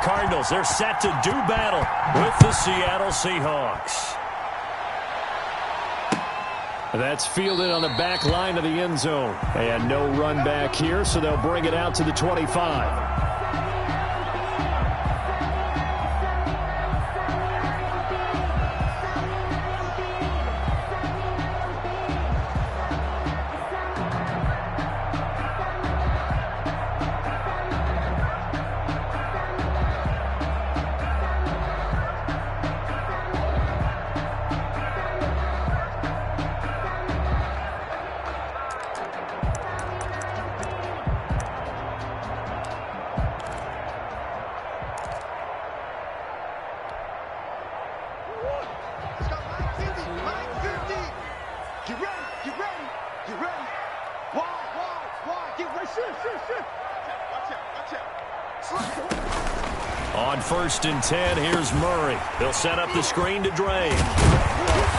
Cardinals. They're set to do battle with the Seattle Seahawks. That's fielded on the back line of the end zone. And no run back here, so they'll bring it out to the 25. On 1st and 10, here's Murray. He'll set up the screen to Dre.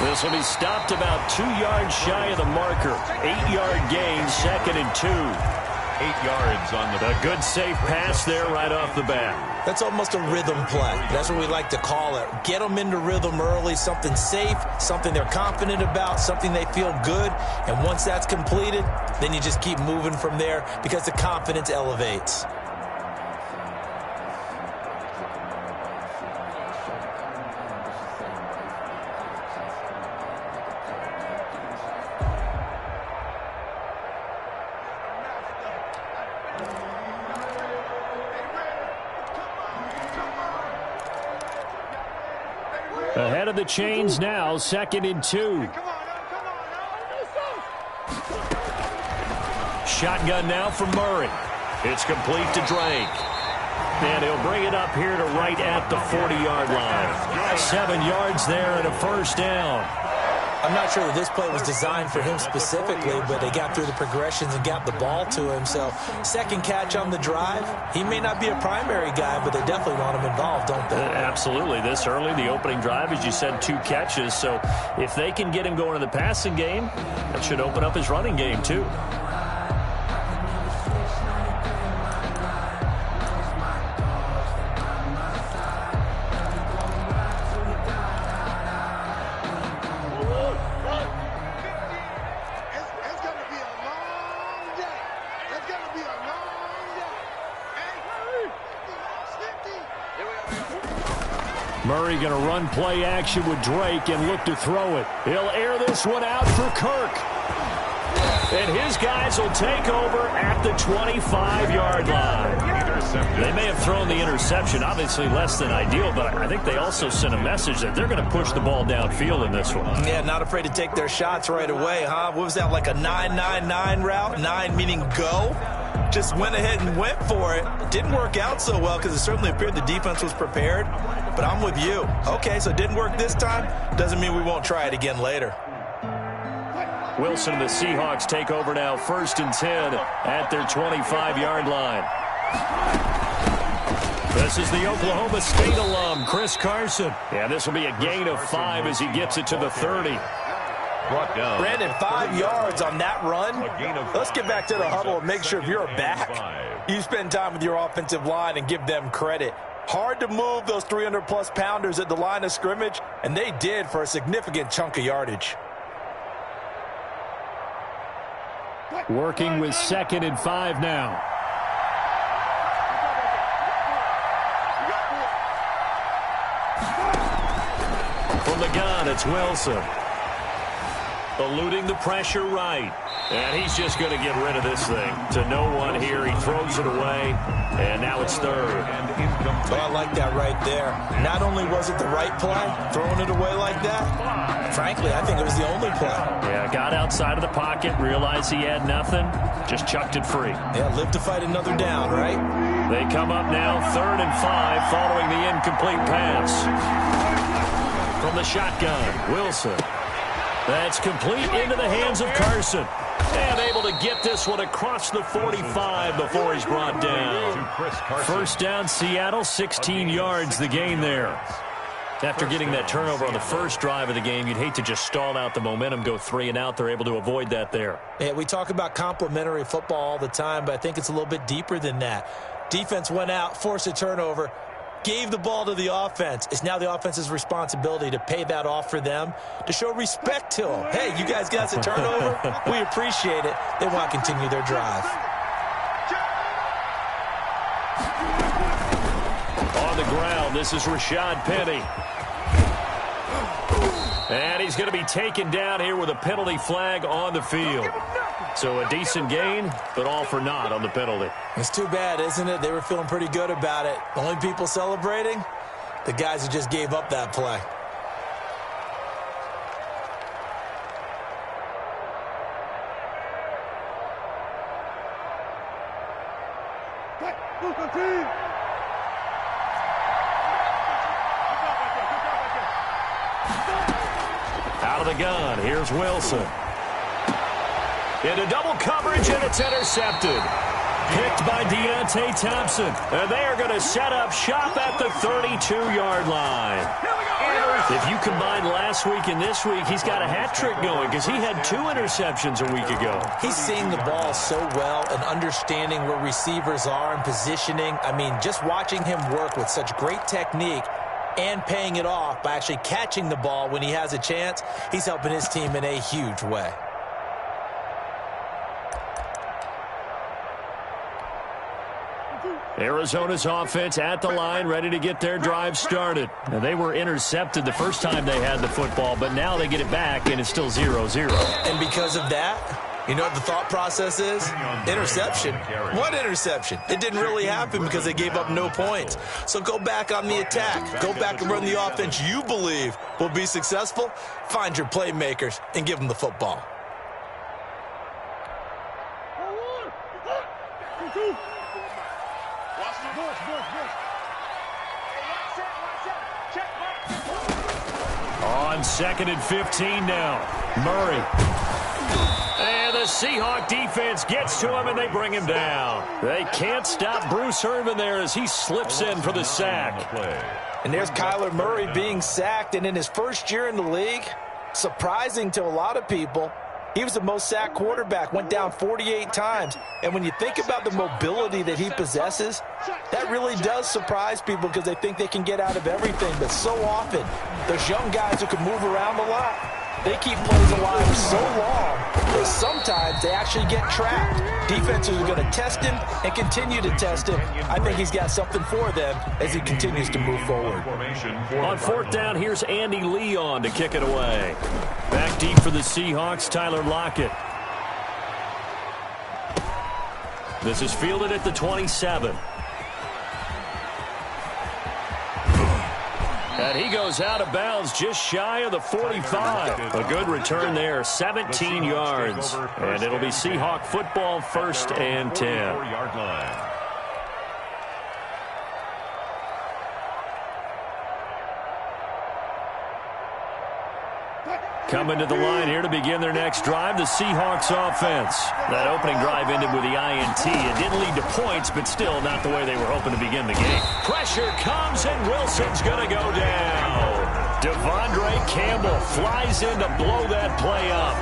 This will be stopped about 2 yards shy of the marker. 8-yard gain, 2nd and 2. 8 yards on the... A good, safe pass there right off the bat. That's almost a rhythm play. That's what we like to call it. Get them into rhythm early, something safe, something they're confident about, something they feel good. And once that's completed, then you just keep moving from there because the confidence elevates. Ahead of the chains now, 2nd and 2. Shotgun now from Murray. It's complete to Drake. And he'll bring it up here to right at the 40-yard line. 7 yards there and a first down. I'm not sure that this play was designed for him specifically, but they got through the progressions and got the ball to him. So, second catch on the drive. He may not be a primary guy, but they definitely want him involved, don't they? Absolutely. This early, the opening drive, as you said, 2 catches. So, if they can get him going in the passing game, that should open up his running game, too. Murray going to run play action with Drake and look to throw it. He'll air this one out for Kirk. And his guys will take over at the 25-yard line. They may have thrown the interception, obviously less than ideal, but I think they also sent a message that they're going to push the ball downfield in this one. Yeah, not afraid to take their shots right away, huh? What was that, like a 9-9-9 route? 9 meaning go? Just went ahead and went for it. Didn't work out so well because it certainly appeared the defense was prepared. But I'm with you. Okay, so it didn't work this time. Doesn't mean we won't try it again later. Wilson and the Seahawks take over now, 1st and 10 at their 25-yard line. This is the Oklahoma State alum, Chris Carson. Yeah, this will be a gain of 5 as he gets it to the 30. Brandon, 5 yards on that run. Let's get back to the huddle and make sure if you're back, you spend time with your offensive line and give them credit. Hard to move those 300-plus pounders at the line of scrimmage, and they did for a significant chunk of yardage. Working with 2nd and 5 now. From the gun, it's Wilson. Eluding the pressure right. And he's just going to get rid of this thing. To no one here. He throws it away. And now it's 3rd. Well, I like that right there. Not only was it the right play, throwing it away like that, frankly, I think it was the only play. Yeah, got outside of the pocket, realized he had nothing, just chucked it free. Yeah, live to fight another down, right? They come up now 3rd and 5 following the incomplete pass. From the shotgun, Wilson. That's complete into the hands of Carson. And able to get this one across the 45 before he's brought down. First down, Seattle, 16 yards the gain there. After getting that turnover on the first drive of the game, you'd hate to just stall out the momentum, go 3 and out. They're able to avoid that there. Yeah, we talk about complementary football all the time, but I think it's a little bit deeper than that. Defense went out, forced a turnover. gave the ball to the offense. It's now the offense's responsibility to pay that off for them, to show respect to them. Hey, you guys got a turnover? We appreciate it. They want to continue their drive. On the ground, this is Rashad Penny. And he's going to be taken down here with a penalty flag on the field. So a decent gain, but all for naught on the penalty. It's too bad, isn't it? They were feeling pretty good about it. The only people celebrating, the guys who just gave up that play. Out of the gun, here's Wilson. Into double coverage, and it's intercepted. Picked by Deontay Thompson. And they are going to set up shop at the 32-yard line. If you combine last week and this week, he's got a hat trick going because he had 2 interceptions a week ago. He's seeing the ball so well and understanding where receivers are and positioning. I mean, just watching him work with such great technique and paying it off by actually catching the ball when he has a chance, he's helping his team in a huge way. Arizona's offense at the line, ready to get their drive started. Now, they were intercepted the first time they had the football, but now they get it back, and it's still 0-0. And because of that, you know what the thought process is? Interception. What interception? It didn't really happen because they gave up no points. So go back on the attack. Go back and run the offense you believe will be successful. Find your playmakers and give them the football. On 2nd and 15 now. Murray. And the Seahawk defense gets to him, and they bring him down. They can't stop Bruce Irvin there as he slips in for the sack. And there's Kyler Murray being sacked, and in his first year in the league, surprising to a lot of people, he was the most sacked quarterback, went down 48 times. And when you think about the mobility that he possesses, that really does surprise people because they think they can get out of everything. But so often, those young guys who can move around a lot, they keep plays alive so long that sometimes they actually get trapped. Defenses are going to test him and continue to test him. I think he's got something for them as he continues to move forward. On 4th down, here's Andy Leon to kick it away. Back deep for the Seahawks, Tyler Lockett. This is fielded at the 27. And he goes out of bounds just shy of the 45. A good return there, 17 yards. And it'll be Seahawk football, 1st and 10. Coming to the line here to begin their next drive, the Seahawks offense. That opening drive ended with the INT. It didn't lead to points, but still not the way they were hoping to begin the game. Pressure comes, and Wilson's going to go down. Devondre Campbell flies in to blow that play up.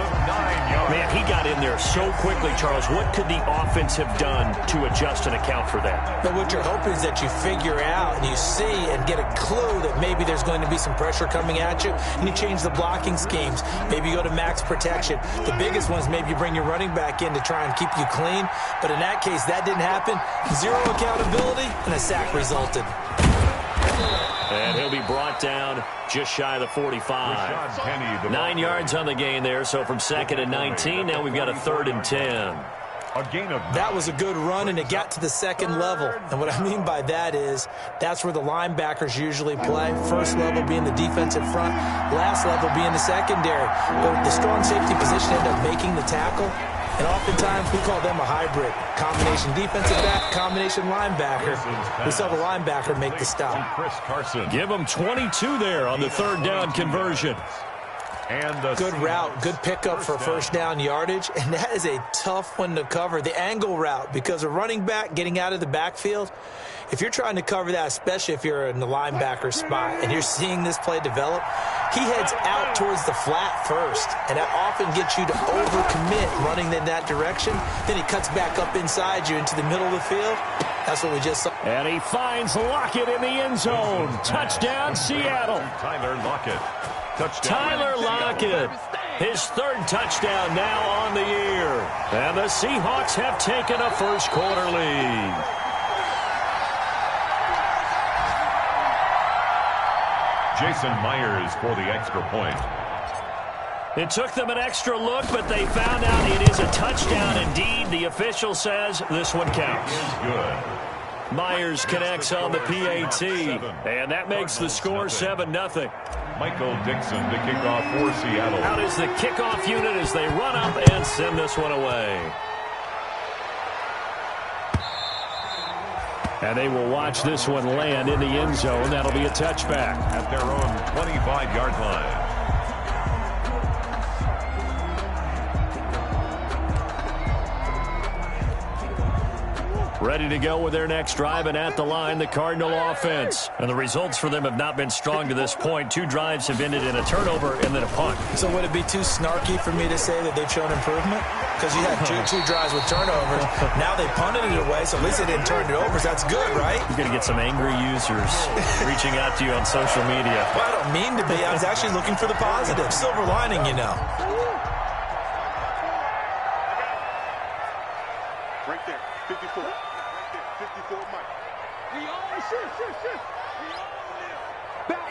Man, he got in there so quickly, Charles. What could the offense have done to adjust and account for that? But what you're hoping is that you figure out and you see and get a clue that maybe there's going to be some pressure coming at you, and you change the blocking schemes. Maybe you go to max protection. The biggest one is maybe you bring your running back in to try and keep you clean. But in that case, that didn't happen. 0 accountability, and a sack resulted. And he'll be brought down just shy of the 45. 9 yards on the gain there, so from 2nd and 19, now we've got a 3rd and 10. That was a good run, and it got to the 2nd level. And what I mean by that is that's where the linebackers usually play. First level being the defensive front, last level being the secondary. But the strong safety position ended up making the tackle. And oftentimes we call them a hybrid. Combination defensive back, combination linebacker. We saw the linebacker make the stop. Give them 22 there on the 3rd down conversion. Good route, good pickup for 1st down yardage, and that is a tough one to cover, the angle route, because a running back getting out of the backfield, if you're trying to cover that, especially if you're in the linebacker spot and you're seeing this play develop, he heads out towards the flat first, and that often gets you to overcommit running in that direction. Then he cuts back up inside you into the middle of the field. That's what we just saw. And he finds Lockett in the end zone. Touchdown, Seattle. Tyler Lockett. Touchdown. Tyler Lockett. His third touchdown now on the year. And the Seahawks have taken a first-quarter lead. Jason Myers for the extra point. It took them an extra look, but they found out it is a touchdown indeed. The official says this one counts. Good. Myers connects on the PAT, and that makes the score 7-0. Michael Dixon to kick off for Seattle. Out is the kickoff unit as they run up and send this one away. And they will watch this one land in the end zone. That'll be a touchback. At their own 25-yard line. Ready to go with their next drive, and at the line, the Cardinal offense. And the results for them have not been strong to this point. 2 drives have ended in a turnover and then a punt. So would it be too snarky for me to say that they've shown improvement? Because you had two drives with turnovers. Now they punted it away, so at least they didn't turn it over. So that's good, right? You're going to get some angry users reaching out to you on social media. Well, I don't mean to be. I was actually looking for the positive. Silver lining, you know. Right there, 54. Right there, 54, Mike. We all shift. We all back.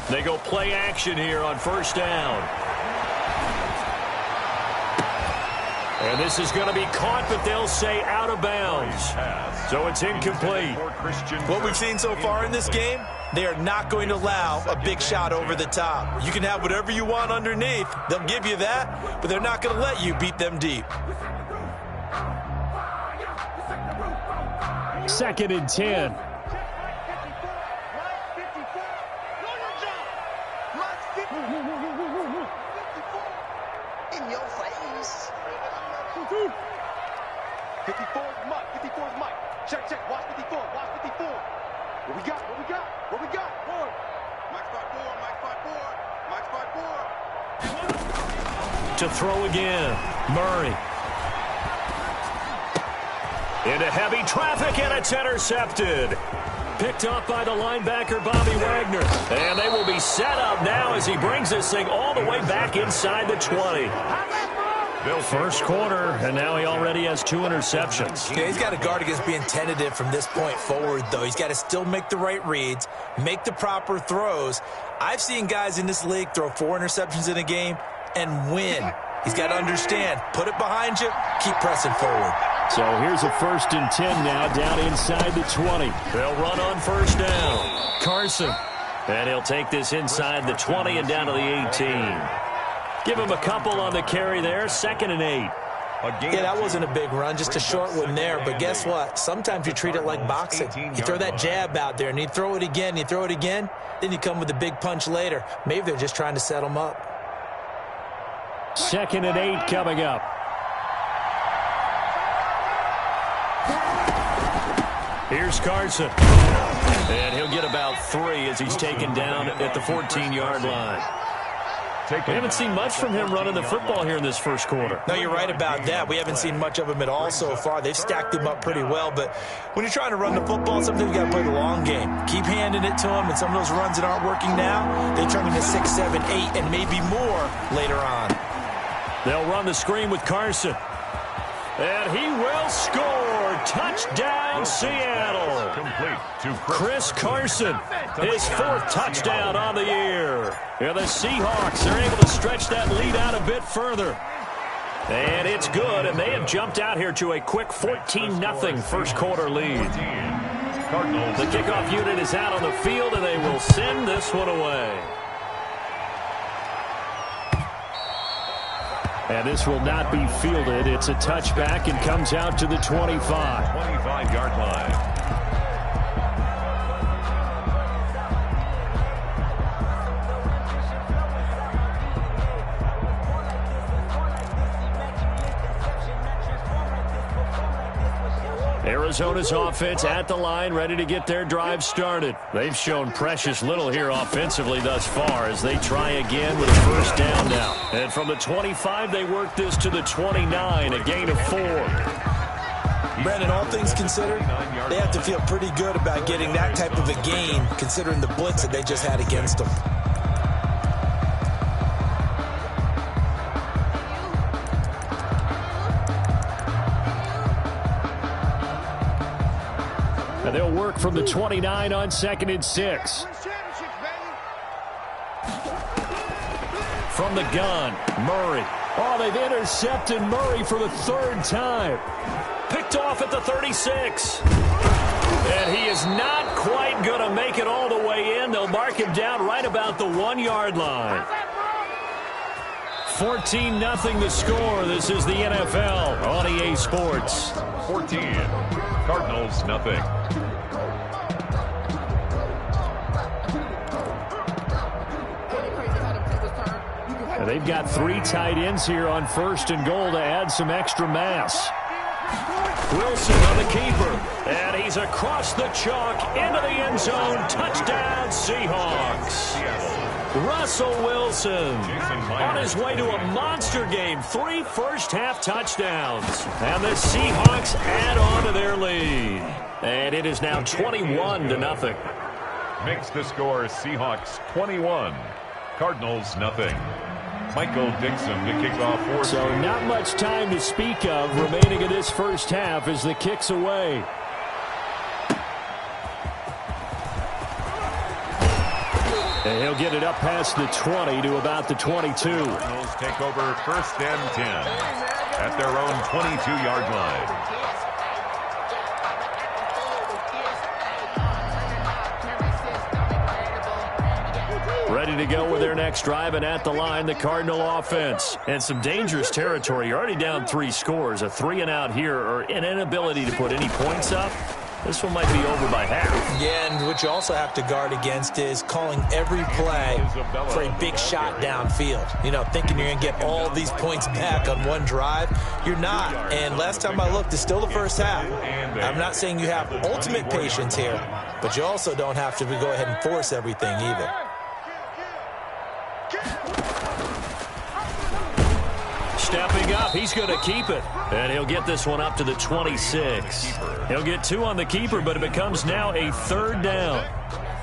They go play action here on first down. And this is going to be caught, but they'll say out of bounds. So it's incomplete. What we've seen so far in this game, they are not going to allow a big shot over the top. You can have whatever you want underneath. They'll give you that, but they're not going to let you beat them deep. 2nd and 10. In your face. 54 is Mike. Check. Watch 54. What we got? Mike spot 4. To throw again. Murray. Into heavy traffic, and it's intercepted. Picked up by the linebacker, Bobby Wagner. And they will be set up now as he brings this thing all the way back inside the 20. First quarter, and now he already has 2 interceptions. Yeah, he's got to guard against being tentative from this point forward, though. He's got to still make the right reads, make the proper throws. I've seen guys in this league throw 4 interceptions in a game and win. He's got to understand, put it behind you, keep pressing forward. So here's a 1st and 10 now, down inside the 20. They'll run on first down. Carson. And he'll take this inside the 20 and down to the 18. Give him a couple on the carry there, 2nd and 8. Yeah, that wasn't a big run, just a short one there. But guess what? Sometimes you treat it like boxing. You throw that jab out there, and you throw it again, then you come with a big punch later. Maybe they're just trying to set him up. 2nd and 8 coming up. Here's Carson. And he'll get about 3 as he's taken down at the 14-yard line. We haven't seen much from him running the football here in this first quarter. No, you're right about that. We haven't seen much of him at all so far. They've stacked him up pretty well, but when you're trying to run the football, sometimes you got to play the long game. Keep handing it to him, and some of those runs that aren't working now, they turn into 6, 7, 8, and maybe more later on. They'll run the screen with Carson. And he will score. Touchdown, Seattle. Complete to Chris Carson, his 4th touchdown on the year. And the Seahawks are able to stretch that lead out a bit further. And it's good, and they have jumped out here to a quick 14-0 first quarter lead. The kickoff unit is out on the field, and they will send this one away. And this will not be fielded. It's a touchback and comes out to the 25. 25-yard line. Arizona's offense at the line, ready to get their drive started. They've shown precious little here offensively thus far as they try again with a first down now. And from the 25, they work this to the 29, a gain of 4. Brandon, all things considered, they have to feel pretty good about getting that type of a gain, considering the blitz that they just had against them. And they'll work from the 29 on 2nd and 6. From the gun, Murray. Oh, they've intercepted Murray for the 3rd time. Picked off at the 36. And he is not quite going to make it all the way in. They'll mark him down right about the 1-yard line. 14-0 the score. This is the NFL on EA Sports. 14. Cardinals, nothing. They've got 3 tight ends here on 1st and goal to add some extra mass. Wilson on the keeper, and he's across the chalk into the end zone. Touchdown, Seahawks. Russell Wilson on his way to a monster game. 3 first-half touchdowns. And the Seahawks add on to their lead. And it is now 21-0. Makes the score Seahawks 21. Cardinals, nothing. Michael Dixon to kick off for. So not much time to speak of remaining in this first half as the kick's away. And he'll get it up past the 20 to about the 22. Cardinals take over 1st and 10 at their own 22-yard line. Ready to go with their next drive, and at the line, the Cardinal offense. And some dangerous territory. You're already down 3 scores. A 3-and-out here, or an inability to put any points up. This one might be over by half. Yeah, and what you also have to guard against is calling every play for a big shot downfield. You know, thinking you're going to get all these points back on one drive. You're not. And last time I looked, it's still the first half. I'm not saying you have ultimate patience here, but you also don't have to go ahead and force everything either. Stepping up, he's going to keep it. And he'll get this one up to the 26. He'll get 2 on the keeper, but it becomes now a 3rd down.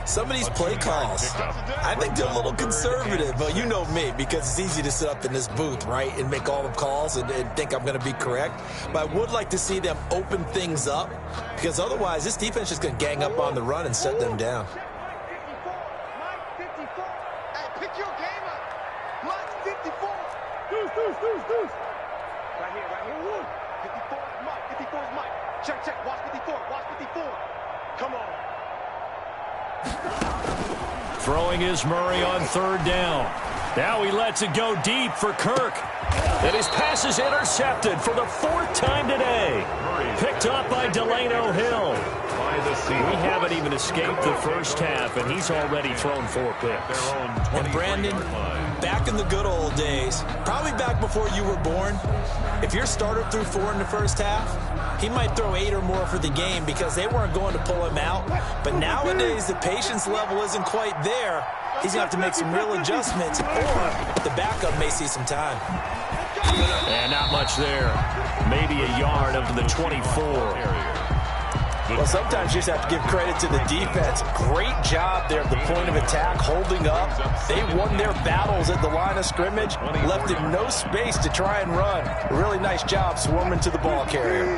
Some of these play calls, I think they're a little conservative, but you know me, because it's easy to sit up in this booth, right, and make all the calls and think I'm going to be correct. But I would like to see them open things up, because otherwise this defense is going to gang up on the run and shut them down. Check, watch 54. Come on. Throwing is Murray on 3rd down. Now he lets it go deep for Kirk. And his pass is intercepted for the 4th time today. Picked up by Delano Hill. We haven't even escaped the first half, and he's already thrown 4 picks. And Brandon, back in the good old days, probably back before you were born, if your starter threw 4 in the first half, he might throw 8 or more for the game because they weren't going to pull him out. But nowadays, the patience level isn't quite there. He's going to have to make some real adjustments, or the backup may see some time. And not much there. Maybe a yard up to the 24. Well, sometimes you just have to give credit to the defense. Great job there at the point of attack, holding up. They won their battles at the line of scrimmage, left him no space to try and run. Really nice job swarming to the ball carrier.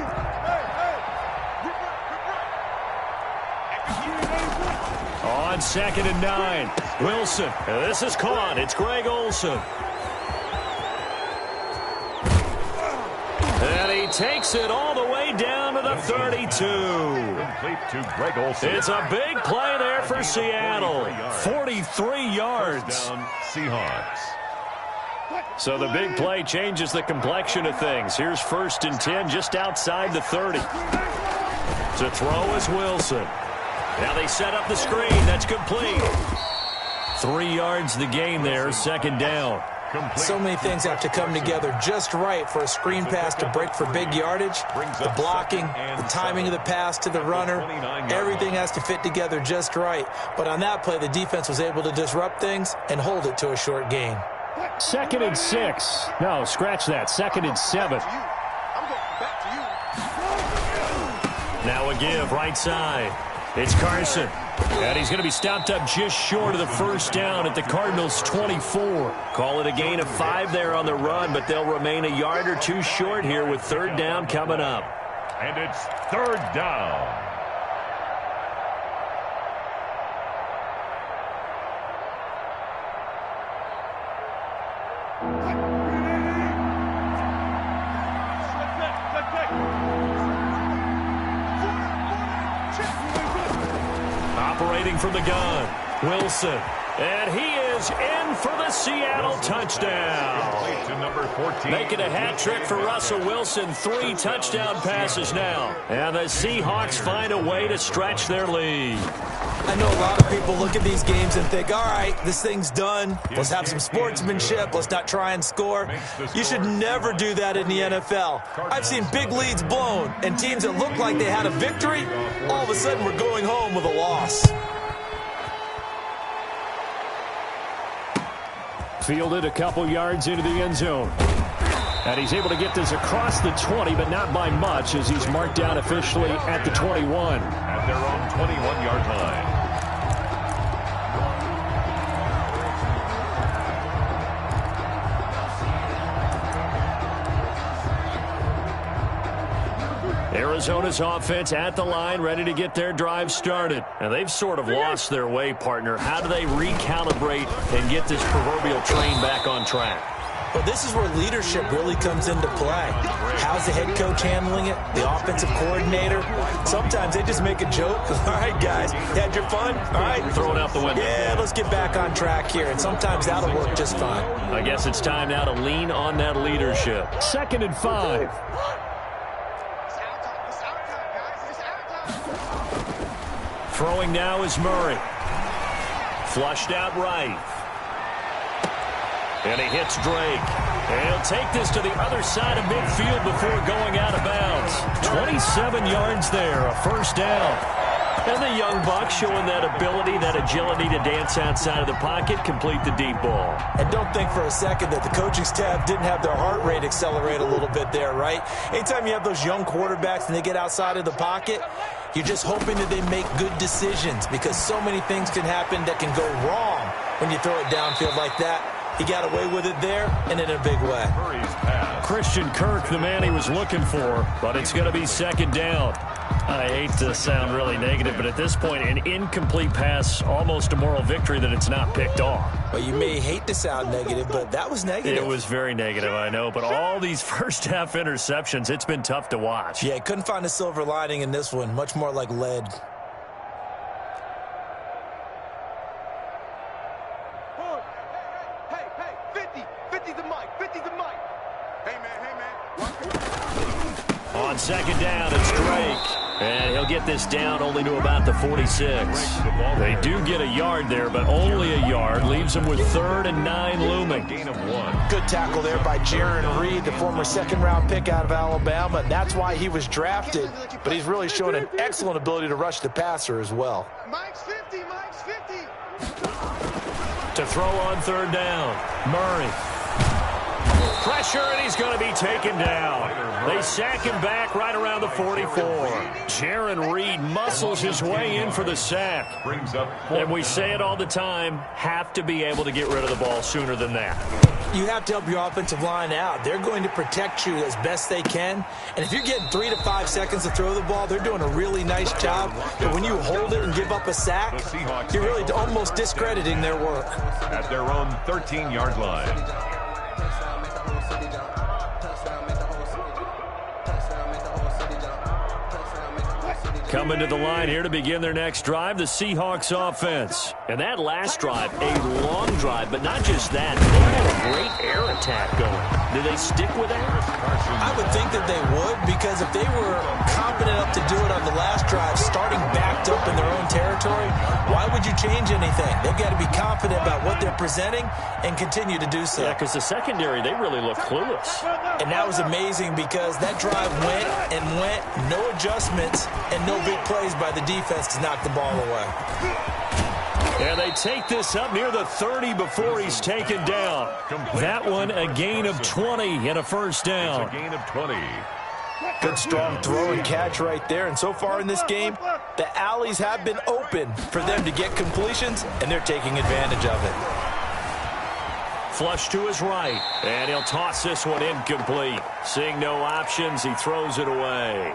On 2nd and 9, Wilson. This is caught. It's Greg Olsen. And he takes it all the way down to the 32. Complete to Greg Olsen. It's a big play there for Seattle. 43 yards. Seahawks. So the big play changes the complexion of things. Here's 1st and 10 just outside the 30. To throw is Wilson. Now they set up the screen. That's complete. 3 yards the gain there, 2nd down. So many things have to come together just right for a screen pass to break for big yardage. The blocking, the timing of the pass to the runner, everything has to fit together just right. But on that play, the defense was able to disrupt things and hold it to a short gain. 2nd and 6. No, scratch that. 2nd and 7. Now a give right side. It's Carson. And he's going to be stopped up just short of the first down at the Cardinals' 24. Call it a gain of 5 there on the run, but they'll remain a yard or two short here with third down coming up. And it's third down. Operating from the gun, Wilson. And he is in for the Seattle touchdown. To number 14. Making a hat trick for Russell Wilson. 3 touchdown passes now. And the Seahawks find a way to stretch their lead. I know a lot of people look at these games and think, all right, this thing's done. Let's have some sportsmanship. Let's not try and score. You should never do that in the NFL. I've seen big leads blown, and teams that look like they had a victory, all of a sudden we're going home with a loss. Fielded a couple yards into the end zone. And he's able to get this across the 20, but not by much, as he's marked down officially at the 21. At their own 21-yard line. Arizona's offense at the line, ready to get their drive started. And they've sort of lost their way, partner. How do they recalibrate and get this proverbial train back on track? Well, this is where leadership really comes into play. How's the head coach handling it? The offensive coordinator? Sometimes they just make a joke. All right, guys, had your fun? All right. Throw it out the window. Yeah, let's get back on track here. And sometimes that'll work just fine. I guess it's time now to lean on that leadership. 2nd and 5. Throwing now is Murray. Flushed out right. And he hits Drake. And he'll take this to the other side of midfield before going out of bounds. 27 yards there, a first down. And the young buck showing that ability, that agility to dance outside of the pocket, complete the deep ball. And don't think for a second that the coaching staff didn't have their heart rate accelerate a little bit there, right? Anytime you have those young quarterbacks and they get outside of the pocket, you're just hoping that they make good decisions, because so many things can happen that can go wrong when you throw it downfield like that. He got away with it there, and in a big way. Christian Kirk, the man he was looking for, but it's going to be 2nd down. I hate to sound really negative, but at this point, an incomplete pass, almost a moral victory that it's not picked off. Well, you may hate to sound negative, but that was negative. It was very negative, I know, but all these first-half interceptions, it's been tough to watch. Yeah, couldn't find a silver lining in this one, much more like lead. On 2nd down, it's Drake. And he'll get this down only to about the 46. They do get a yard there, but only a yard. Leaves them with 3rd and 9 looming. Good tackle there by Jaron Reed, the former 2nd-round pick out of Alabama. That's why he was drafted, but he's really shown an excellent ability to rush the passer as well. Mike's 50, Mike's 50. To throw on 3rd down, Murray. Pressure, and he's going to be taken down. They sack him back right around the 44. Jaron Reed muscles his way in for the sack. And we say it all the time, have to be able to get rid of the ball sooner than that. You have to help your offensive line out. They're going to protect you as best they can. And if you're getting 3 to 5 seconds to throw the ball, they're doing a really nice job. But when you hold it and give up a sack, you're really almost discrediting their work. At their own 13-yard line. Coming to the line here to begin their next drive, the Seahawks offense. And that last drive, a long drive, but not just that. They had a great air attack going. Do they stick with that? I would think that they would, because if they were confident enough to do it on the last drive, starting backed up in their own territory, why would you change anything? They've got to be confident about what they're presenting and continue to do so. Yeah, because the secondary, they really look clueless. And that was amazing, because that drive went and went, no adjustments, and no big plays by the defense to knock the ball away. And they take this up near the 30 before he's taken down. That one, a gain of 20 and a first down. It's a gain of 20. Good strong throw and catch right there. And so far in this game, the alleys have been open for them to get completions, and they're taking advantage of it. Flush to his right, and he'll toss this one incomplete. Seeing no options, he throws it away.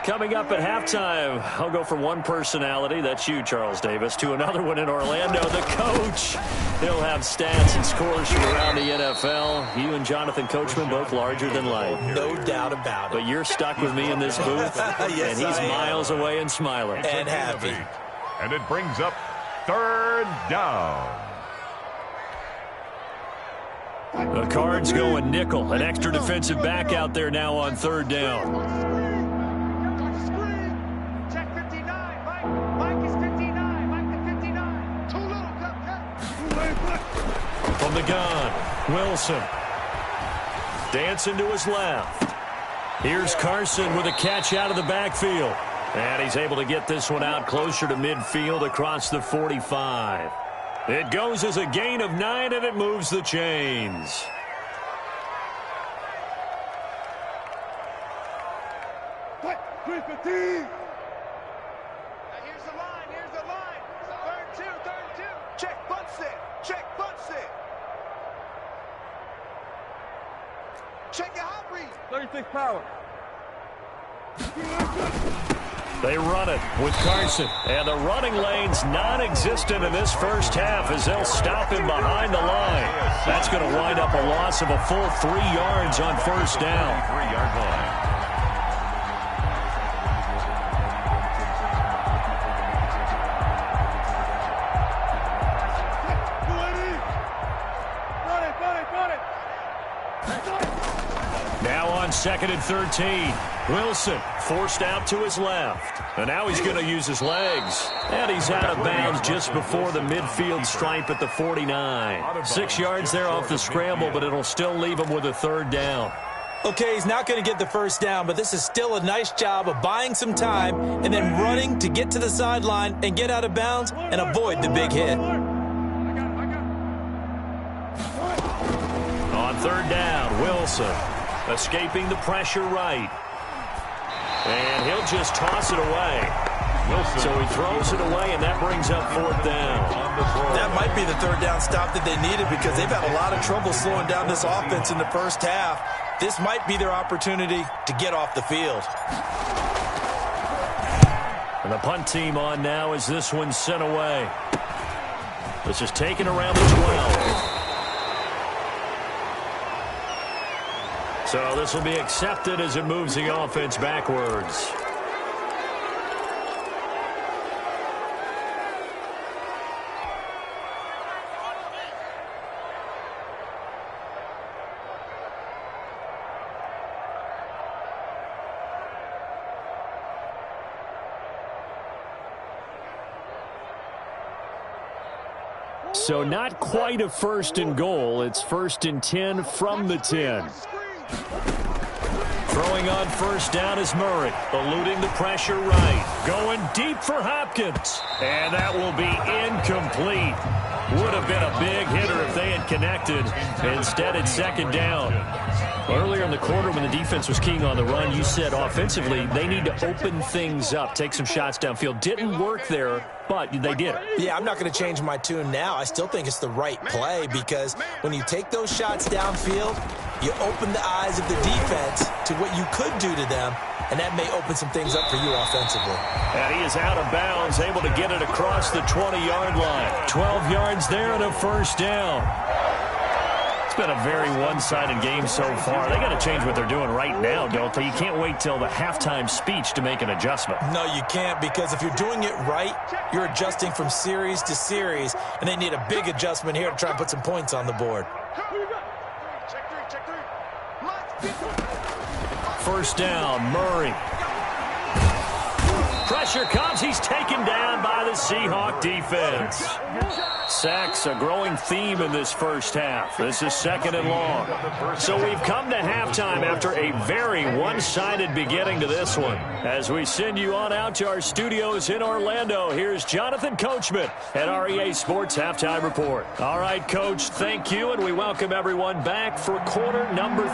Coming up at halftime, I'll go from one personality, that's you, Charles Davis, to another one in Orlando, the coach. He'll have stats and scores from around the NFL. You and Jonathan Coachman both larger than life. No doubt about it. But you're stuck with me in this booth, yes, and he's miles away and smiling. And happy. And it brings up third down. The Cards going nickel. An extra defensive back out there now on third down. From the gun, Wilson. Dancing to his left. Here's Carson with a catch out of the backfield. And he's able to get this one out closer to midfield across the 45. It goes as a gain of 9, and it moves the chains. They run it with Carson, and the running lane's non-existent in this first half as they'll stop him behind the line. That's going to wind up a loss of a full 3 yards on first down. 3-yard line. Now on 2nd and 13. Wilson forced out to his left. And now he's going to use his legs. And he's out of bounds just before the midfield stripe at the 49. 6 yards there off the scramble, but it'll still leave him with a third down. Okay, he's not going to get the first down, but this is still a nice job of buying some time and then running to get to the sideline and get out of bounds and avoid the big hit. On third down, Wilson escaping the pressure right. And he'll just toss it away. So he throws it away, and that brings up fourth down. That might be the third down stop that they needed because they've had a lot of trouble slowing down this offense in the first half. This might be their opportunity to get off the field. And the punt team on now as this one's sent away. This is taken around the 12. So this will be accepted as it moves the offense backwards. So not quite a 1st and goal. It's 1st and 10 from the 10. Throwing on first down is Murray, eluding the pressure right. Going deep for Hopkins. And that will be incomplete. Would have been a big hitter if they had connected. Instead, it's 2nd down. Earlier in the quarter when the defense was keying on the run, you said offensively they need to open things up, take some shots downfield. Didn't work there, but they did it. Yeah, I'm not going to change my tune now. I still think it's the right play because when you take those shots downfield, you open the eyes of the defense to what you could do to them, and that may open some things up for you offensively. And he is out of bounds, able to get it across the 20-yard line. 12 yards there and a first down. It's been a very one-sided game so far. They got to change what they're doing right now, don't they? You can't wait till the halftime speech to make an adjustment. No, you can't, because if you're doing it right, you're adjusting from series to series, and they need a big adjustment here to try and put some points on the board. First down, Murray. Pressure comes. He's taken down by the Seahawk defense. Sacks, a growing theme in this first half. This is 2nd and long. So we've come to halftime after a very one-sided beginning to this one. As we send you on out to our studios in Orlando, here's Jonathan Coachman at REA Sports Halftime Report. All right, Coach, thank you, and we welcome everyone back for quarter number 3.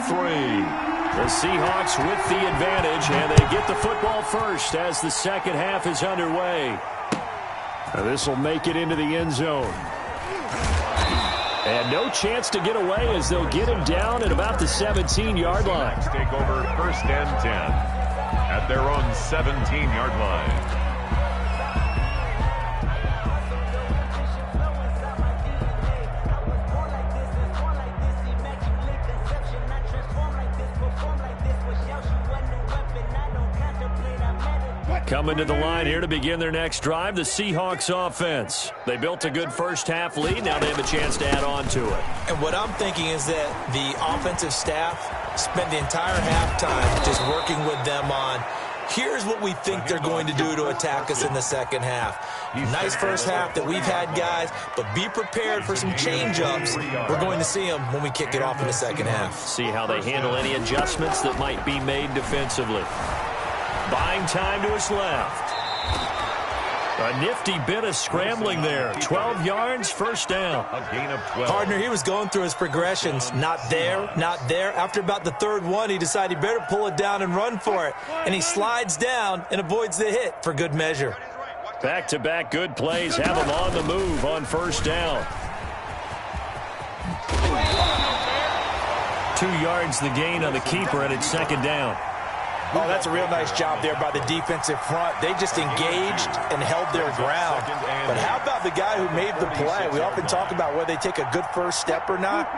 The Seahawks with the advantage, and they get the football first as the second half is underway. This will make it into the end zone. And no chance to get away as they'll get him down at about the 17-yard line. Take over 1st and 10 at their own 17-yard line. Coming to the line here to begin their next drive, the Seahawks offense. They built a good first-half lead. Now they have a chance to add on to it. And what I'm thinking is that the offensive staff spent the entire halftime just working with them on, here's what we think they're going to do to attack us in the second half. Nice first half that we've had, guys, but be prepared for some change-ups. We're going to see them when we kick it off in the second half. See how they handle any adjustments that might be made defensively. Buying time to his left. A nifty bit of scrambling there. 12 yards, first down. A gain of 12. Partner, he was going through his progressions. Not there, not there. After about the third one, he decided he better pull it down and run for it. And he slides down and avoids the hit for good measure. Back-to-back good plays have him on the move on first down. 2 yards the gain on the keeper, and it's second down. Oh, that's a real nice job there by the defensive front. They just engaged and held their ground. But how about the guy who made the play? We often talk about whether they take a good first step or not.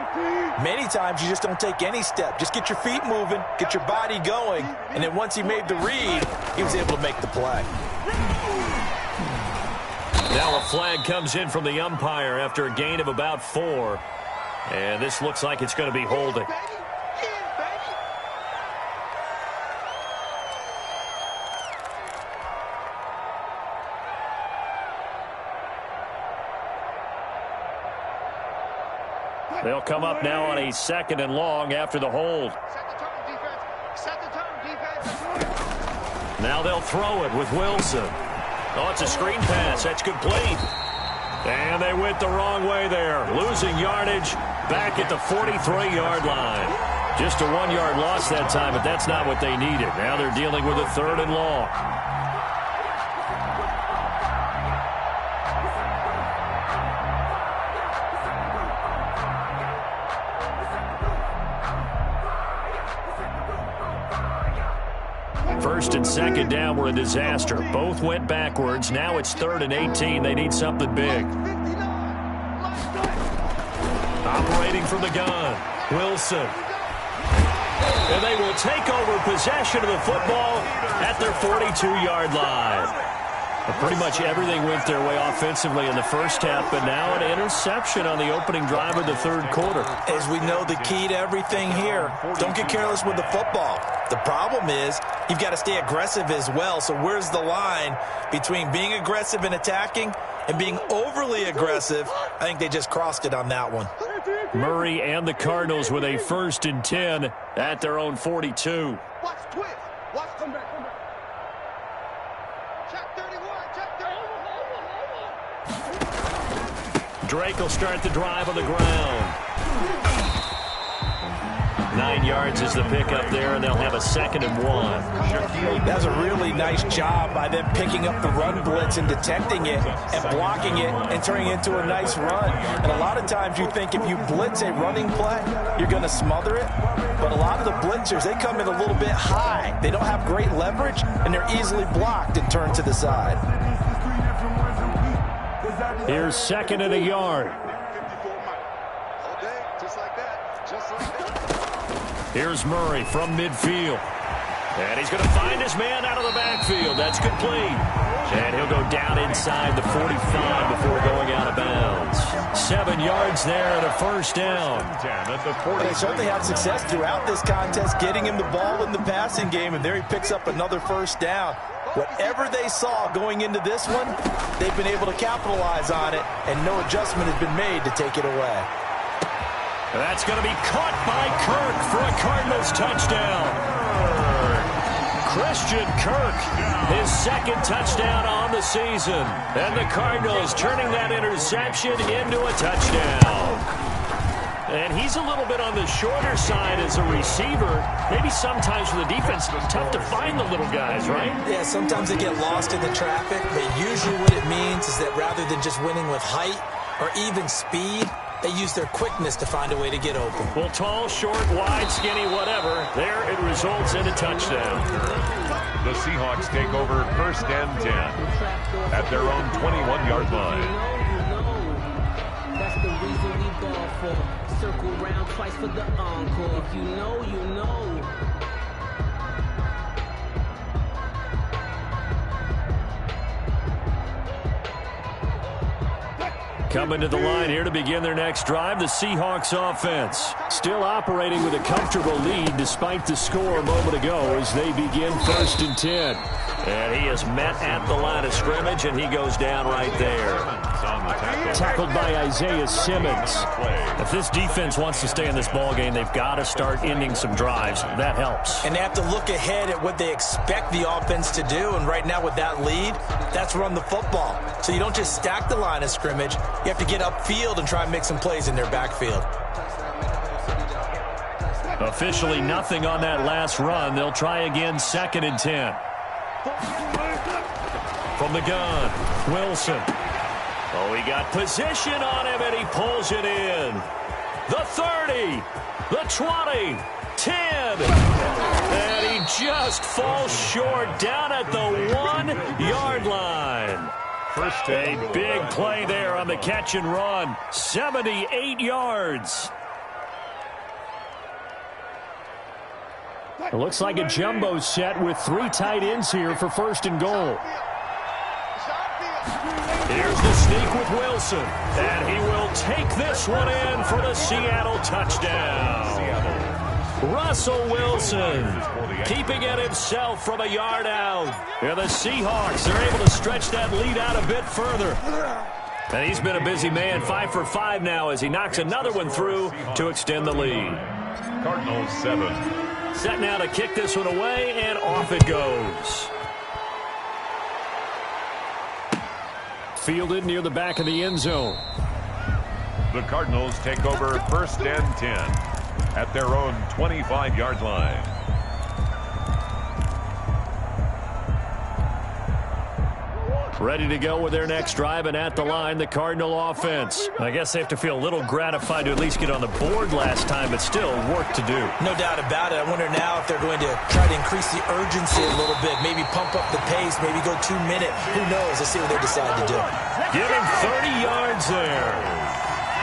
Many times you just don't take any step. Just get your feet moving, get your body going, and then once he made the read, he was able to make the play. Now a flag comes in from the umpire after a gain of about 4. And this looks like it's going to be holding. They'll come up now on a 2nd and long after the hold. Set the tone, defense. Set the tone, defense. Now they'll throw it with Wilson. Oh, it's a screen pass. That's complete. And they went the wrong way there. Losing yardage back at the 43-yard line. Just a 1-yard loss that time, but that's not what they needed. Now they're dealing with a 3rd and long. First and second down were a disaster. Both went backwards. Now it's 3rd and 18. They need something big. Operating from the gun, Wilson. And they will take over possession of the football at their 42-yard line. Pretty much everything went their way offensively in the first half, but now an interception on the opening drive of the 3rd quarter. As we know, the key to everything here, don't get careless with the football. The problem is you've got to stay aggressive as well. So where's the line between being aggressive and attacking and being overly aggressive? I think they just crossed it on that one. Murray and the Cardinals with a 1st and 10 at their own 42. Watch twist. Watch come back. Check 31. Check 31. Drake will start the drive on the ground. 9 yards is the pickup there, and they'll have a 2nd and 1. That's a really nice job by them picking up the run blitz and detecting it and blocking it and turning it into a nice run. And a lot of times you think if you blitz a running play, you're going to smother it. But a lot of the blitzers, they come in a little bit high. They don't have great leverage, and they're easily blocked and turned to the side. Here's 2nd and a yard. 54 Mike. All day, just like that. Just like that. Here's Murray from midfield. And he's going to find his man out of the backfield. That's complete. And he'll go down inside the 45 before going out of bounds. 7 yards there and a 1st down. They certainly had success throughout this contest, getting him the ball in the passing game, and there he picks up another 1st down. Whatever they saw going into this one, they've been able to capitalize on it, and no adjustment has been made to take it away. That's going to be caught by Kirk for a Cardinals touchdown. Christian Kirk, his second touchdown on the season. And the Cardinals turning that interception into a touchdown. And he's a little bit on the shorter side as a receiver. Maybe sometimes for the defense, it's tough to find the little guys, right? Yeah, sometimes they get lost in the traffic, but usually what it means is that rather than just winning with height or even speed, they use their quickness to find a way to get open. Well, tall, short, wide, skinny, whatever, there it results in a touchdown. The Seahawks take over 1st and 10 at their own 21-yard line. That's the reason we ball for. Circle round twice for the encore. If you know, you know. Coming to the line here to begin their next drive, the Seahawks offense. Still operating with a comfortable lead despite the score a moment ago as they begin 1st and 10. And he is met at the line of scrimmage, and he goes down right there. Tackled by Isaiah Simmons. If this defense wants to stay in this ballgame, they've got to start ending some drives. That helps. And they have to look ahead at what they expect the offense to do. And right now with that lead, that's run the football. So you don't just stack the line of scrimmage. You have to get upfield and try and make some plays in their backfield. Officially nothing on that last run. They'll try again 2nd and 10. From the gun, Wilson. Oh, he got position on him, and he pulls it in. The 30, the 20, 10. And he just falls short down at the 1-yard line. First a big play there on the catch and run. 78 yards. It looks like a jumbo set with 3 tight ends here for 1st and goal. Here's the sneak with Wilson. And he will take this one in for the Seattle touchdown. Russell Wilson keeping it himself from a yard out. And the Seahawks are able to stretch that lead out a bit further. And he's been a busy man, 5 for 5 now as he knocks another one through to extend the lead. Cardinals 7. Set now to kick this one away, and off it goes. Fielded near the back of the end zone. The Cardinals take over 1st and 10 at their own 25-yard line. Ready to go with their next drive, and at the line, the Cardinal offense. I guess they have to feel a little gratified to at least get on the board last time, but still work to do. No doubt about it. I wonder now if they're going to try to increase the urgency a little bit, maybe pump up the pace, maybe go 2 minute. Who knows? Let's see what they decide to do. Give him 30 yards there.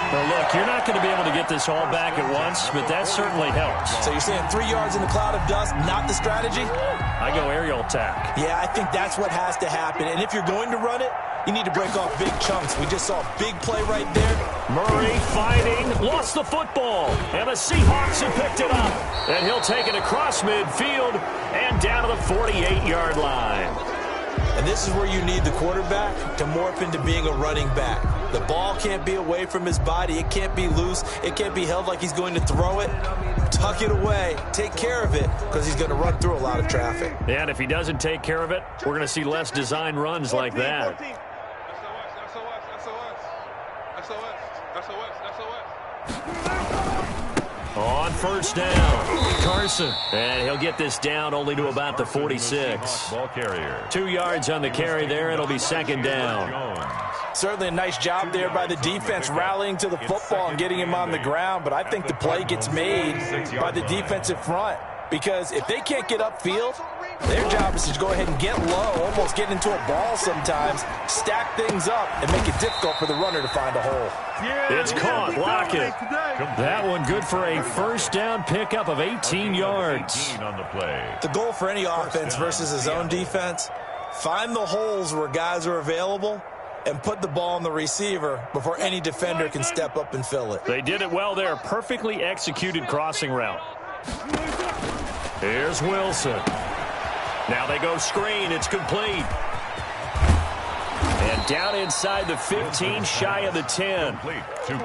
Well, look, you're not going to be able to get this all back at once, but that certainly helps. So you're saying 3 yards in the cloud of dust, not the strategy? I go aerial attack. Yeah, I think that's what has to happen. And if you're going to run it, you need to break off big chunks. We just saw a big play right there. Murray fighting, lost the football, and the Seahawks have picked it up. And he'll take it across midfield and down to the 48-yard line. And this is where you need the quarterback to morph into being a running back. The ball can't be away from his body. It can't be loose. It can't be held like he's going to throw it. Tuck it away. Take care of it because he's going to run through a lot of traffic. Yeah, and if he doesn't take care of it, we're going to see less design runs like that. On 1st down, Carson. And he'll get this down only to about the 46. Ball carrier. 2 yards on the carry there. It'll be 2nd down. Certainly a nice job there by the defense rallying to the football and getting him on the ground. But I think the play gets made by the defensive front. Because if they can't get upfield, their job is to go ahead and get low, almost get into a ball sometimes, stack things up, and make it difficult for the runner to find a hole. It's caught. Block it. That one good for a 1st down pickup of 18 yards. On the play. The goal for any offense versus his own defense, find the holes where guys are available and put the ball on the receiver before any defender can step up and fill it. They did it well there. Perfectly executed crossing route. Here's Wilson. Now they go screen. It's complete. And down inside the 15, shy of the 10.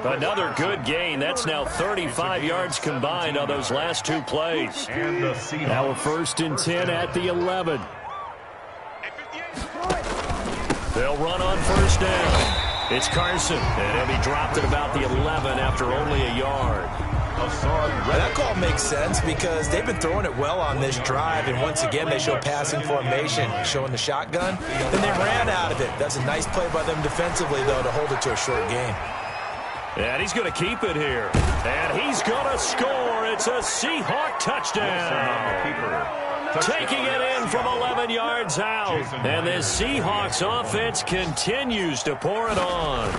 Another good gain. That's now 35 yards combined on those last two plays. Now a 1st and 10 at the 11. They'll run on 1st down. It's Carson, and he'll be dropped at about the 11 after only a yard. That call makes sense because they've been throwing it well on this drive, and once again they show passing formation, showing the shotgun. Then they ran out of it. That's a nice play by them defensively, though, to hold it to a short game. And he's going to keep it here. And he's going to score. It's a Seahawk touchdown. Taking it in from 11 yards out. And this Seahawks offense continues to pour it on.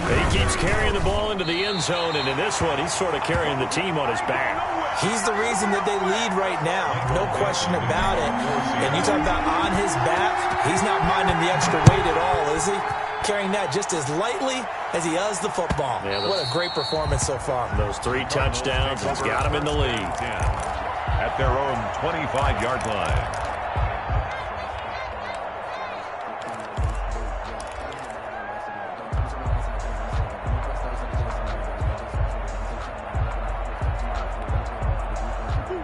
He keeps carrying the ball into the end zone, and in this one, he's sort of carrying the team on his back. He's the reason that they lead right now. No question about it. And you talk about on his back, he's not minding the extra weight at all, is he? Carrying that just as lightly as he does the football. Yeah, what a great performance so far. Those 3 touchdowns has got him in the lead. At their own 25-yard line.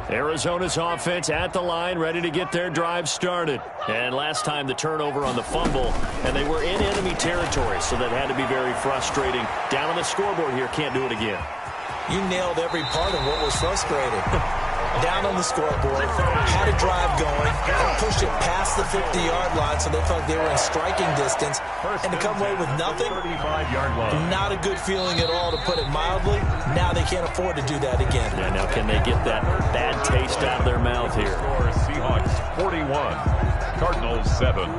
Arizona's offense at the line, ready to get their drive started. And last time the turnover on the fumble, and they were in enemy territory, so that had to be very frustrating. Down on the scoreboard here, can't do it again. You nailed every part of what was frustrating. Down on the scoreboard, had a drive going, pushed it past the 50-yard line so they felt like they were in striking distance, and to come away with nothing, not a good feeling at all, to put it mildly. Now they can't afford to do that again. Yeah, now can they get that bad taste out of their mouth here? Seahawks 41, Cardinals 7.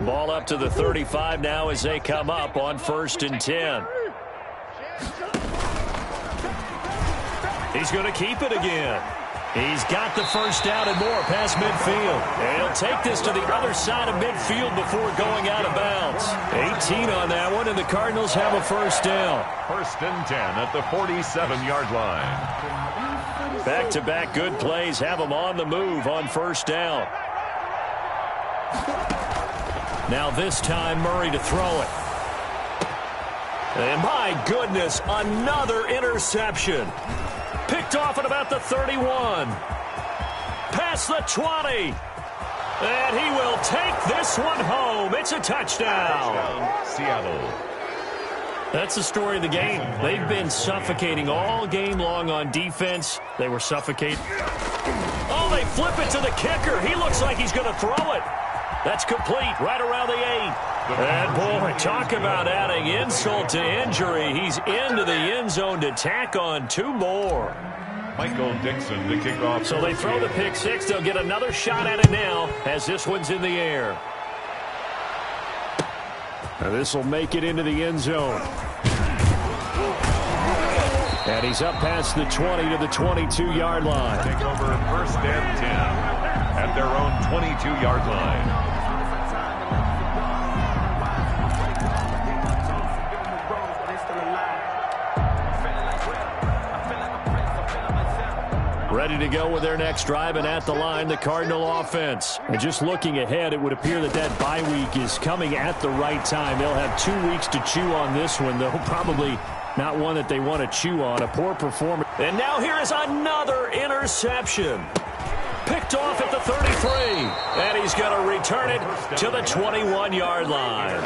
Ball up to the 35 now as they come up on 1st and 10. He's going to keep it again. He's got the 1st down and more past midfield. And he'll take this to the other side of midfield before going out of bounds. 18 on that one, and the Cardinals have a 1st down. 1st and 10 at the 47-yard line. Back-to-back good plays have them on the move on 1st down. Now this time Murray to throw it. And my goodness, another interception. Picked off at about the 31. Past the 20. And he will take this one home. It's a touchdown. Seattle. That's the story of the game. They've been suffocating all game long on defense. They were suffocating. Oh, they flip it to the kicker. He looks like he's going to throw it. That's complete right around the 8. And, boy, talk about adding insult to injury. He's into the end zone to tack on 2 more. Michael Dixon to kick off. So they throw the pick 6. They'll get another shot at it now as this one's in the air. Now this will make it into the end zone. And he's up past the 20 to the 22-yard line. Take over 1st and 10 at their own 22-yard line. Ready to go with their next drive, and at the line, the Cardinal offense. And just looking ahead, it would appear that that bye week is coming at the right time. They'll have 2 weeks to chew on this one, though probably not one that they want to chew on. A poor performance. And now here is another interception. Picked off at the 33. And he's going to return it to the 21-yard line.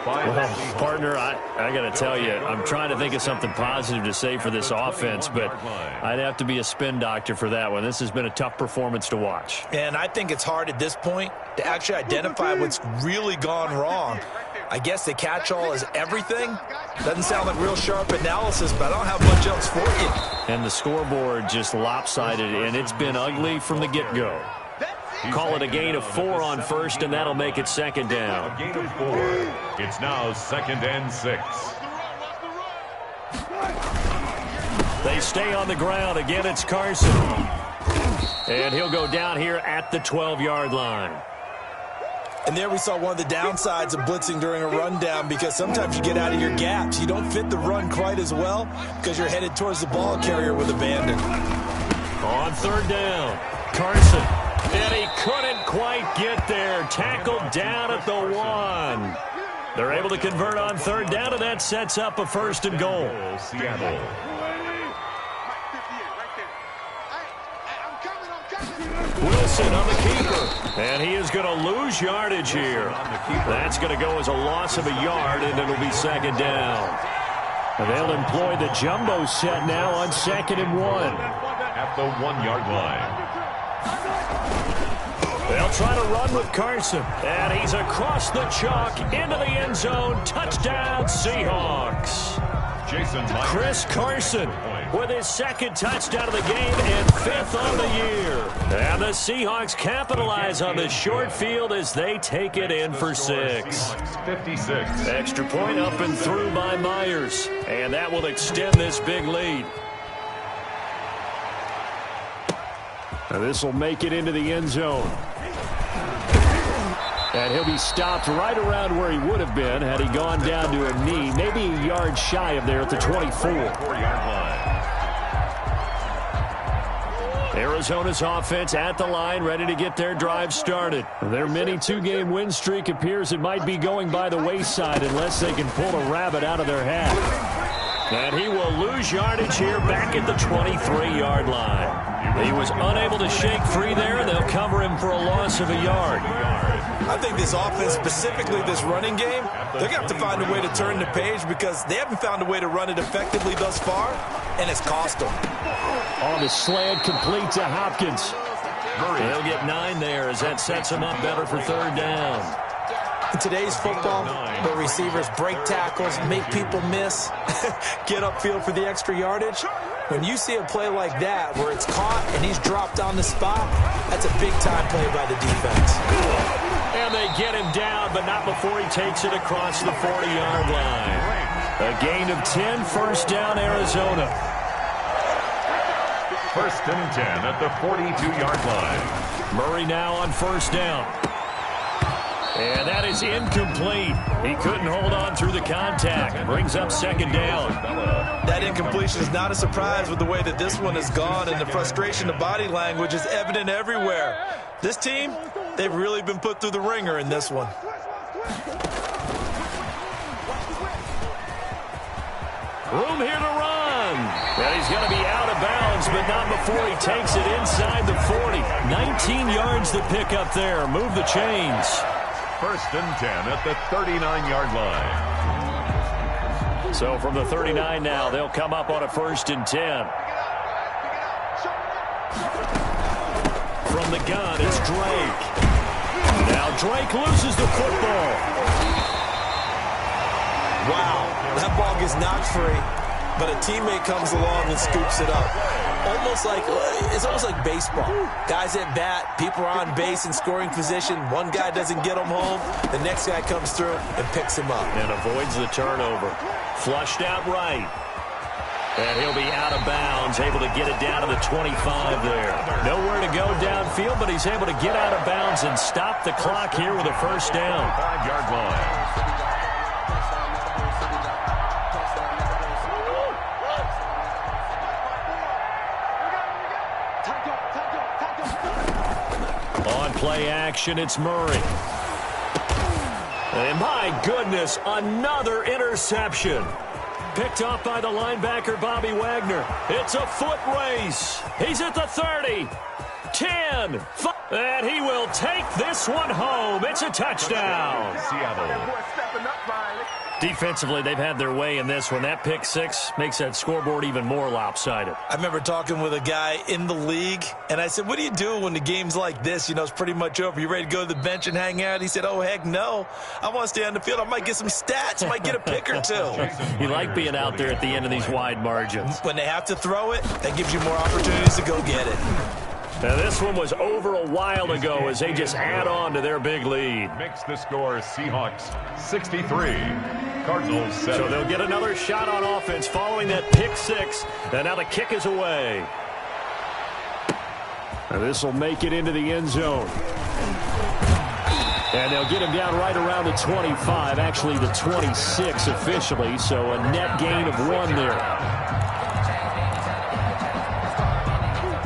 Well, partner, I got to tell you, I'm trying to think of something positive to say for this offense, but I'd have to be a spin doctor for that one. This has been a tough performance to watch. And I think it's hard at this point to actually identify what's really gone wrong. I guess the catch-all is everything. Doesn't sound like real sharp analysis, but I don't have much else for you. And the scoreboard just lopsided, and it's been ugly from the get-go. Call it a gain of 4 on 1st, and that'll make it 2nd down. A gain of 4. It's now 2nd and 6. They stay on the ground. Again, it's Carson. And he'll go down here at the 12-yard line. And there we saw one of the downsides of blitzing during a rundown, because sometimes you get out of your gaps. You don't fit the run quite as well because you're headed towards the ball carrier with abandon. On 3rd down, Carson. And he couldn't quite get there. Tackled down at the 1. They're able to convert on third down, and that sets up a 1st and goal. Seattle. Wilson on the keeper. And he is going to lose yardage here. That's going to go as a loss of a yard, and it'll be 2nd down. And they'll employ the jumbo set now on 2nd and 1. At the 1-yard line. They'll try to run with Carson. And he's across the chalk into the end zone. Touchdown, Seahawks. Chris Carson with his 2nd touchdown of the game and 5th on the year. And the Seahawks capitalize on the short field as they take it in for 6. 56. Extra point up and through by Myers. And that will extend this big lead. And this will make it into the end zone. And he'll be stopped right around where he would have been had he gone down to a knee, maybe a yard shy of there at the 24. 4-yard line. Arizona's offense at the line, ready to get their drive started. Their mini 2-game win streak appears it might be going by the wayside unless they can pull a rabbit out of their hat. And he will lose yardage here back at the 23-yard line. He was unable to shake free there, and they'll cover him for a loss of a yard. I think this offense, specifically this running game, they're going to have to find a way to turn the page because they haven't found a way to run it effectively thus far, and it's cost them. On the slant, complete to Hopkins. They'll get 9 there as that sets him up better for 3rd down. In today's football, the receivers break tackles, make people miss, get upfield for the extra yardage. When you see a play like that where it's caught and he's dropped on the spot, that's a big-time play by the defense. And they get him down, but not before he takes it across the 40-yard line. A gain of 10, 1st down, Arizona. 1st and 10 at the 42-yard line. Murray now on 1st down. And that is incomplete. He couldn't hold on through the contact. Brings up 2nd down. That incompletion is not a surprise with the way that this one has gone, and the frustration, the body language is evident everywhere. This team, they've really been put through the ringer in this one. Room here to run. And he's going to be out of bounds, but not before he takes it inside the 40. 19 yards to pick up there. Move the chains. 1st and 10 at the 39-yard line. So from the 39 now, they'll come up on a 1st and 10. From the gun, it's Drake. Now Drake loses the football. Wow, that ball gets knocked free, but a teammate comes along and scoops it up. It's almost like baseball. Guys at bat, people are on base in scoring position. One guy doesn't get him home. The next guy comes through and picks him up. And avoids the turnover. Flushed out right. And he'll be out of bounds, able to get it down to the 25 there. Nowhere to go downfield, but he's able to get out of bounds and stop the clock here with a 1st down. 5-yard line. On play action, it's Murray. And my goodness, another interception. Picked off by the linebacker, Bobby Wagner. It's a foot race. He's at the 30, 10, 5, and he will take this one home. It's a touchdown. Seattle. Defensively, they've had their way in this one. That pick 6 makes that scoreboard even more lopsided. I remember talking with a guy in the league, and I said, what do you do when the game's like this? You know, it's pretty much over. You ready to go to the bench and hang out? He said, oh, heck no. I want to stay on the field. I might get some stats. I might get a pick or 2. You like being out there at the end of these wide margins. When they have to throw it, that gives you more opportunities to go get it. Now, this one was over a while ago as they just add on to their big lead. Makes the score Seahawks 63, Cardinals 7. So they'll get another shot on offense following that pick 6. And now the kick is away. And this will make it into the end zone. And they'll get him down right around the 25, actually the 26 officially. So a net gain of 1 there.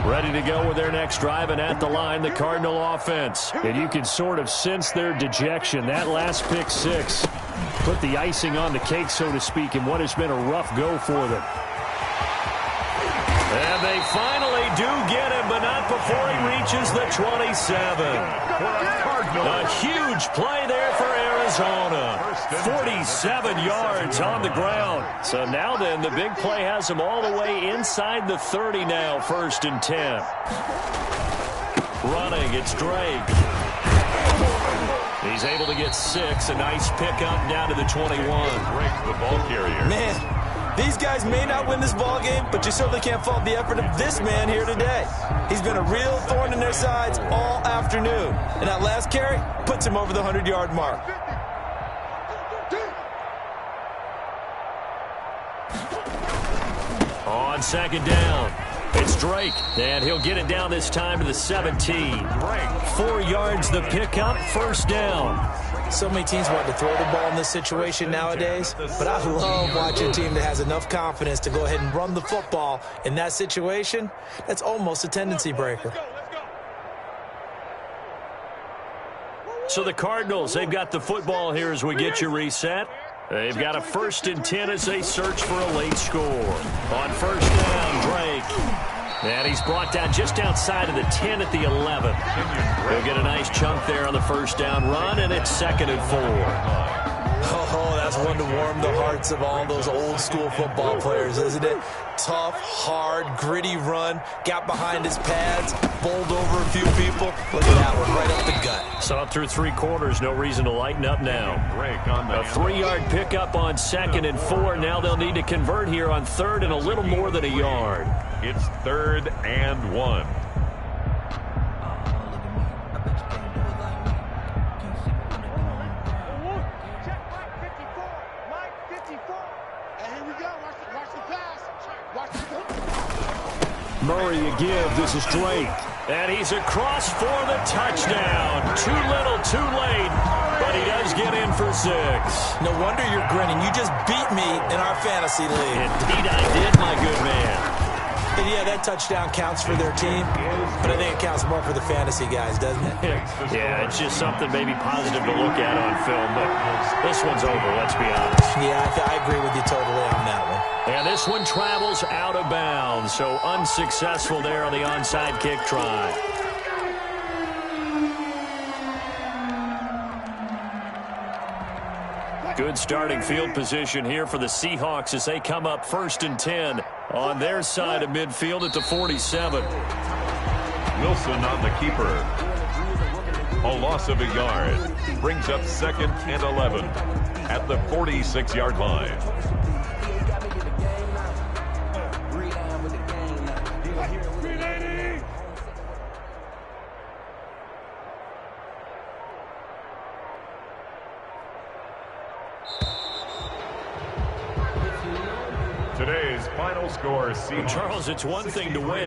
Ready to go with their next drive, and at the line, the Cardinal offense. And you can sort of sense their dejection. That last pick six put the icing on the cake, so to speak, in what has been a rough go for them. And they finally do get him, but not before he reaches the 27. A huge play there for Arizona. 47 yards on the ground. So now then, the big play has him all the way inside the 30 now, 1st and 10. Running, it's Drake. He's able to get 6. A nice pickup down to the 21. Drake, the ball carrier. Man. These guys may not win this ball game, but you certainly can't fault the effort of this man here today. He's been a real thorn in their sides all afternoon. And that last carry puts him over the 100-yard mark. On 2nd down, it's Drake, and he'll get it down this time to the 17. 4 yards the pickup, 1st down. So many teams want to throw the ball in this situation nowadays, but I love watching a team that has enough confidence to go ahead and run the football. In that situation, that's almost a tendency breaker. So the Cardinals, they've got the football here as we get you reset. They've got a 1st and 10 as they search for a late score. On 1st down, Drake. And he's brought down just outside of the 10 at the 11. He'll get a nice chunk there on the 1st down run, and it's 2nd and 4. Oh, that's one to warm the hearts of all those old-school football players, isn't it? Tough, hard, gritty run. Got behind his pads, bowled over a few people. Look at that one, right up the gut. So up through 3 quarters, no reason to lighten up now. A 3-yard pickup on 2nd and 4. Now they'll need to convert here on 3rd and a little more than a yard. It's 3rd and 1. Murray a give. This is Drake. And he's across for the touchdown. Too little, too late. But he does get in for 6. No wonder you're grinning. You just beat me in our fantasy league. Indeed I did, my good man. And yeah, that touchdown counts for their team, but I think it counts more for the fantasy guys, doesn't it? Yeah, it's just something maybe positive to look at on film, but this one's over, let's be honest. Yeah, I agree with you totally on that one. And this one travels out of bounds, so unsuccessful there on the onside kick try. Good starting field position here for the Seahawks as they come up 1st and 10 on their side of midfield at the 47. Wilson on the keeper. A loss of a yard. Brings up 2nd and 11 at the 46-yard line. Today's final score, Seahawks. Charles, it's one thing to win.